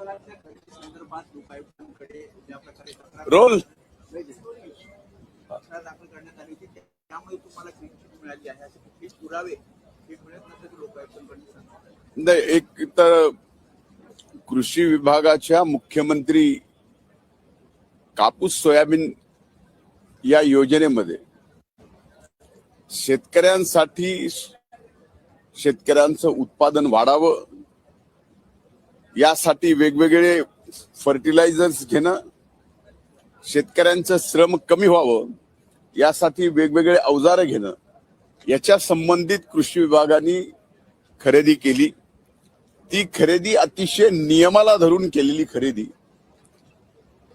Role दाखल करण्यात आली होती त्यामुळे तुम्हाला क्लीन चिट मिळाली आहे असे कुठलेच पुरावे मिळत नसल्याचं लोकायुक्तांकडून सांगतात. नाही, एक तर कृषी विभागाच्या मुख्यमंत्री कापूस सोयाबीन या योजनेमध्ये शेतकऱ्यांसाठी शेतकऱ्यांचं उत्पादन वाढावं यासाठी वेगवेगळे फर्टिलायझर्स घेणं, शेतकऱ्यांचं श्रम कमी व्हावं यासाठी वेगवेगळे अवजारे घेणं, याच्या संबंधित कृषी विभागाने खरेदी केली. ती खरेदी अतिशय नियमाला धरून केलेली खरेदी,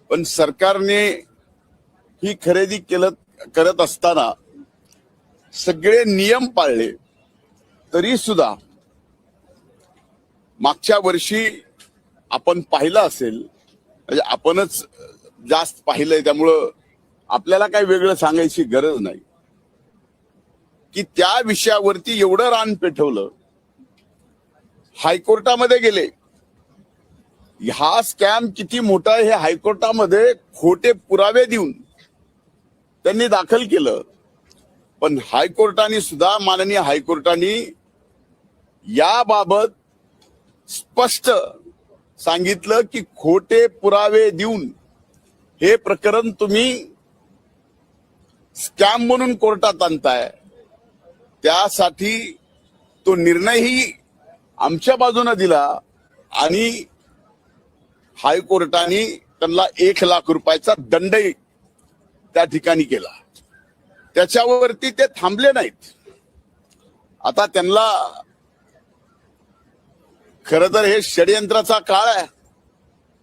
पण सरकारने ही खरेदी करत असताना सगळे नियम पाळले तरी सुद्धा मागच्या वर्षी आपण पाहिलं असेल, म्हणजे आपणच जास्त पाहिलंय त्यामुळं आपल्याला काही वेगळं सांगायची गरज नाही की त्या विषयावरती एवढं रान पेटवलं, हायकोर्टामध्ये गेले. हा स्कॅम किती मोठा आहे हे हायकोर्टामध्ये खोटे पुरावे देऊन त्यांनी दाखल केलं. पण हायकोर्टाने सुद्धा, माननीय हायकोर्टाने याबाबत स्पष्ट सांगितलं की खोटे पुरावे देऊन हे प्रकरण तुम्ही स्कॅम म्हणून कोर्टात आणताय, त्यासाठी तो निर्णयही आमच्या बाजूने दिला आणि हायकोर्टाने त्यांना 1 लाख रुपयाचा दंडही त्या ठिकाणी केला. त्याच्यावरती ते थांबले नाहीत. आता त्यांना खर तर हे षडयंत्राचा काळ आहे.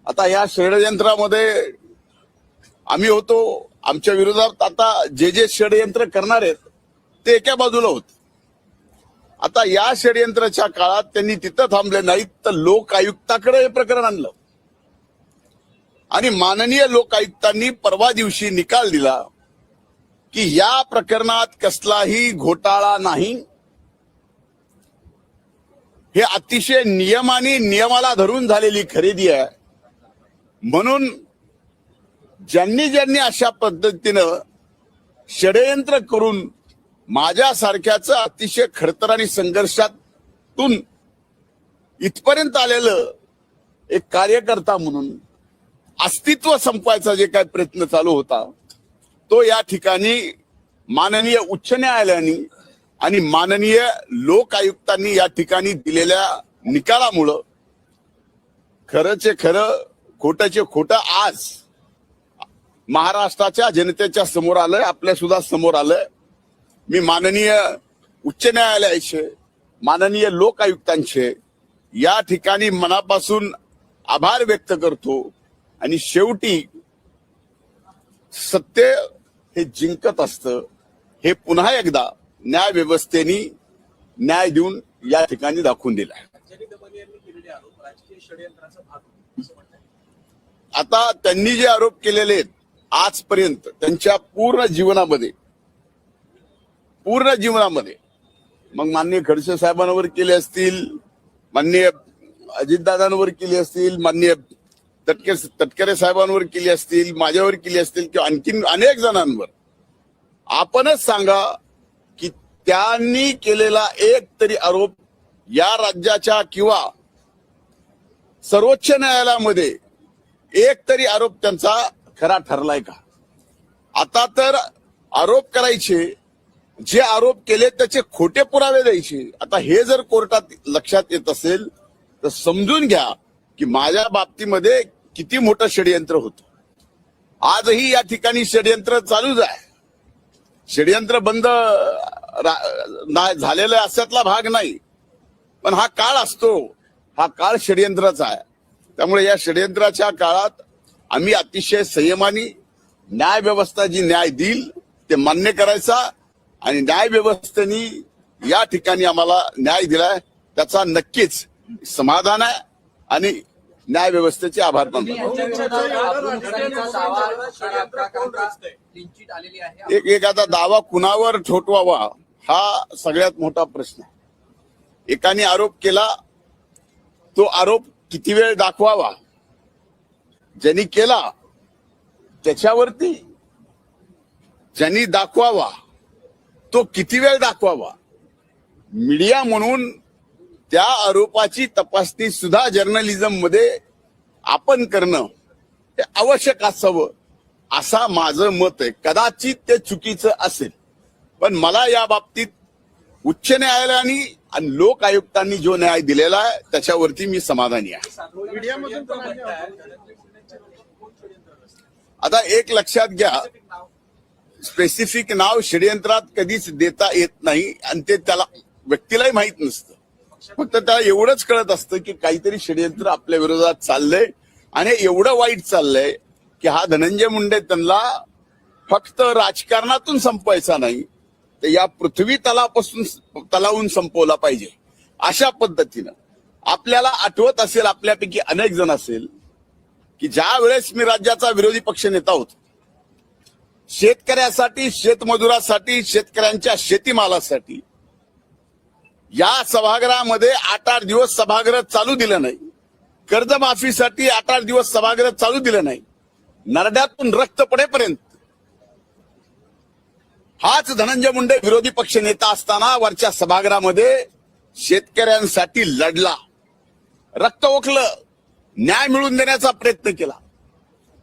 आता या षडयंत्रामध्ये आम्ही होतो, आमच्या विरोधात आता जे षडयंत्र करणार आहेत ते एका बाजूला होत. आता या षडयंत्राच्या काळात त्यांनी तिथं थांबले नाहीत तर लोक आयुक्ताकडे हे प्रकरण आणलं आणि माननीय लोक आयुक्तांनी परवा दिवशी निकाल दिला की या प्रकरणात कसलाही घोटाळा नाही, हे अतिशय नियमाला धरून झालेली खरेदी आहे. म्हणून ज्यांनी अशा पद्धतीनं षडयंत्र करून माझ्यासारख्याचं अतिशय खडतर आणि संघर्षातून इथपर्यंत आलेलं एक कार्यकर्ता म्हणून अस्तित्व संपवायचा जे काही प्रयत्न चालू होता तो या ठिकाणी माननीय उच्च न्यायालयाने आणि माननीय लोक आयुक्तांनी या ठिकाणी दिलेल्या निकालामुळं खरंचे खरं, खोटंचे खोटं आज महाराष्ट्राच्या जनतेच्या समोर आलंय, आपल्या सुद्धा समोर आलंय. मी माननीय उच्च न्यायालयाचे, माननीय लोक आयुक्तांचे या ठिकाणी मनापासून आभार व्यक्त करतो आणि शेवटी सत्य हे जिंकत असतं हे पुन्हा एकदा न्याय व्यवस्थेने न्याय देऊन या ठिकाणी दाखवून दिलाय. आता त्यांनी जे आरोप केलेले आहेत आजपर्यंत त्यांच्या पूर्ण जीवनामध्ये मग माननीय खडसे साहेबांवर केले असतील, माननीय अजितदादांवर केली असतील, माननीय तटकरे साहेबांवर केली असतील, माझ्यावर केली असतील किंवा आणखीन अनेक जणांवर, आपणच सांगा की त्यांनी केलेला एक तरी आरोप या राज्याच्या किंवा सर्वोच्च न्यायालयामध्ये एक तरी आरोप त्यांचा खरा ठरलाय का? आता तर आरोप करायचे, जे आरोप केले त्याचे खोटे पुरावे द्यायचे. आता हे जर कोर्टात लक्षात येत असेल तर समजून घ्या की माझ्या बाबतीमध्ये किती मोठं षडयंत्र होतं. आजही या ठिकाणी षडयंत्र चालूच आहे. षडयंत्र बंद झालेला अशातला भाग नाही, पण हा काळ असतो, हा काळ षडयंत्राचा आहे. त्यामुळे या षडयंत्राच्या काळात आम्ही अतिशय संयमाने न्याय व्यवस्था जी न्याय देईल ते मान्य करायचा आणि न्याय व्यवस्थेने या ठिकाणी आम्हाला न्याय दिलाय त्याचा नक्कीच समाधान आहे आणि न्याय व्यवस्थेचे आभार मानतो. एक आता दावा कुणावर ठोठवावा हा सगळ्यात मोठा प्रश्न आहे. एकाने आरोप केला, तो आरोप किती वेळ दाखवावा ज्यांनी केला त्याच्यावरती ज्यांनी दाखवावा तो किती वेळ दाखवावा, मीडिया म्हणून त्या आरोपाची तपासणी सुद्धा जर्नलिझम मध्ये आपण करणं हे आवश्यक असावं असा माझं मत आहे. कदाचित ते चुकीचं असेल, पण मला या बाबतीत उच्च न्यायालयाने आणि लोक आयुक्तांनी जो न्याय दिलेला आहे त्याच्यावरती मी समाधानी आहे. मीडियामधून पण आता एक लक्षात घ्या, स्पेसिफिक नाव षडयंत्रात कधीच देता येत नाही आणि ते त्याला व्यक्तीलाही माहित नसतं. फक्त त्याला एवढंच कळत असतं की काहीतरी षडयंत्र आपल्या विरोधात चाललंय आणि एवढं वाईट चाललंय की हा धनंजय मुंडे त्यांना फक्त राजकारणातून संपवायचा नाही तर या पृथ्वी तलावून संपवला पाहिजे. अशा पद्धतीनं आपल्याला आठवत असेल, आपल्यापैकी अनेक जण असेल की ज्या वेळेस मी राज्याचा विरोधी पक्ष नेता होतो, शेतकऱ्यासाठी, शेतमजुरासाठी, शेतकऱ्यांच्या शेतीमालासाठी या सभागृहामध्ये 8-8 दिवस सभागृह चालू दिलं नाही. कर्जमाफीसाठी 8-8 दिवस सभागृह चालू दिलं नाही. नरड्यातून रक्त पडेपर्यंत हाच धनंजय मुंडे विरोधी पक्ष नेता असताना वरच्या सभागृहामध्ये शेतकऱ्यांसाठी लढला, रक्त ओकलं, न्याय मिळवून देण्याचा प्रयत्न केला.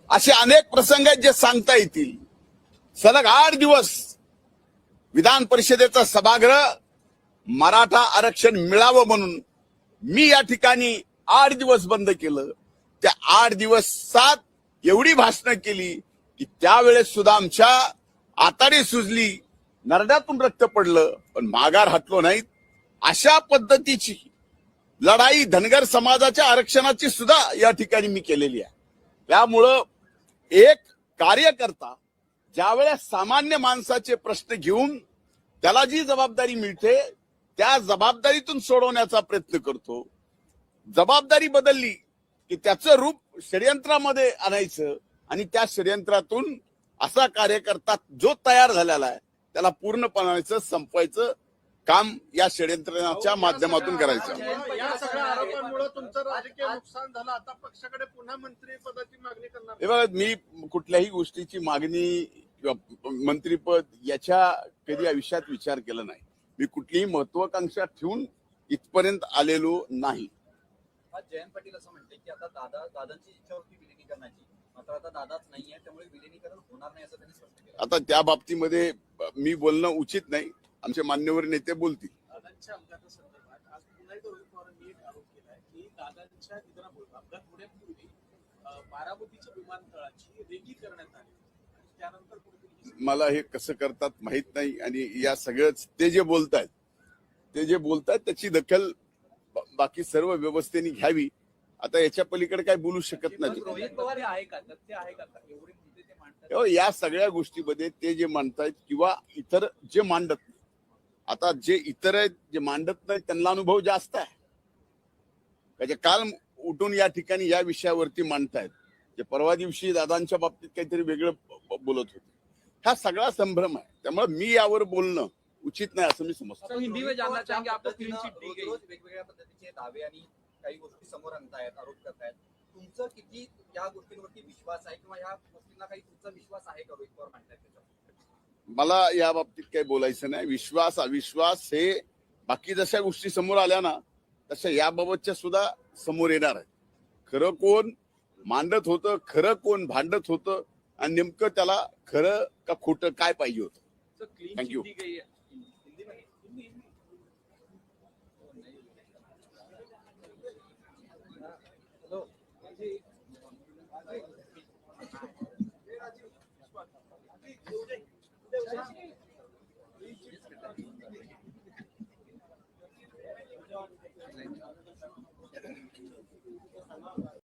असे अनेक प्रसंग आहेत जे सांगता येतील. सलग 8 दिवस विधान परिषदेचा सभागृह मराठा आरक्षण मिळावं म्हणून मी या ठिकाणी 8 दिवस बंद केलं. त्या 8 दिवसात एवढी भाषणं केली की त्यावेळेस सुद्धा आमच्या आताडी सुजली, नरड्यातून रक्त पडलं, पण माघार हटलो नाहीत. अशा पद्धतीची लढाई धनगर समाजाच्या आरक्षणाची सुद्धा या ठिकाणी मी केलेली आहे. त्यामुळं एक कार्यकर्ता ज्यावेळेस सामान्य माणसाचे प्रश्न घेऊन त्याला जी जबाबदारी मिळते त्या जबाबदारीतून सोडवण्याचा प्रयत्न करतो. जबाबदारी बदलली की त्याचं रूप षडयंत्रामध्ये आणायचं आणि त्या षडयंत्रातून असा कार्यकर्ता जो तयार झालेला आहे त्याला पूर्णपणे संपवायचं काम या षडयंत्राच्या माध्यमातून करायचं. या सगळ्या आरोपांमुळे तुमचं राजकीय नुकसान झालं. आता पक्षाकडे पुन्हा मंत्री पदाची मागणी करणार. हे बघा, मी कुठल्याही गोष्टीची मागणी किंवा मंत्रीपद याच्या कधी आयुष्यात विचार केला नाही. मी कुठलीही महत्वाकांक्षा ठेवून इथपर्यंत आलेलो नाही. जयंत पाटील असं म्हणते की आता दादांची इच्छा होती विलिनीकरणाची, मात्र आता दादाच नाहीये, त्यामुळे विलिनीकरण होणार नाही असं त्यांनी स्पष्ट केलं. आता त्या बाबतीमध्ये मी बोलणं उचित नाही. आमचे मान्यवर नेते बोलतील. दादांच्या अपघातासंदर्भात आज पुन्हा एकदा रोहित पवारांनी एक आरोप केलाय की दादांच्या निधनामुळे अपघात होण्यापूर्वी बारामतीच्या विमानतळाची रेगी करण्यात आली आणि त्यानंतर कुठेतरी मला हे कसं करतात माहित नाही आणि या सगळंच ते जे बोलतायत त्याची दखल बाकी सर्व व्यवस्थेने घ्यावी. आता याच्या पलीकडे काय बोलू शकत नाही. रोहित पवार हे आहे का, तथ्य आहे का, एवढे मुद्दे ते मांडतात? या सगळ्या गोष्टीमध्ये ते जे मांडतायत किंवा इतर जे मांडत नाही, आता जे इतर आहेत जे मांडत नाही त्यांना अनुभव जास्त आहे. त्याचे काल उठून या ठिकाणी या विषयावरती मांडतायत. जे परवा दिवशी दादांच्या बाबतीत काहीतरी वेगळं बोलत होते. हा सगळा संभ्रम आहे. त्यामुळे मी यावर बोलणं उचित नाही असं मी समजतो. हिंदी में जानना चाहेंगे, आपको क्लीन चिट दी गई, रोज वेगवेगळ्या पद्धतीचे दावे आणि काही गोष्टी समोर आणतायत, आरोप करतायत. तुमचं किती या गोष्टींवरती विश्वास आहे किंवा या गोष्टींना काही तुमचा विश्वास आहे का रोहित पवार म्हणतायत त्याच्यावर? मला या बाबतीत काही बोलायचं नाही. विश्वास अविश्वास हे बाकी जशा गोष्टी समोर आल्या ना तशा याबाबतच्या सुद्धा समोर येणार आहे. खरं कोण मांडत होतं, खरं कोण भांडत होतं आणि नेमकं त्याला खरं का खोटं काय पाहिजे होतं. थँक्यू.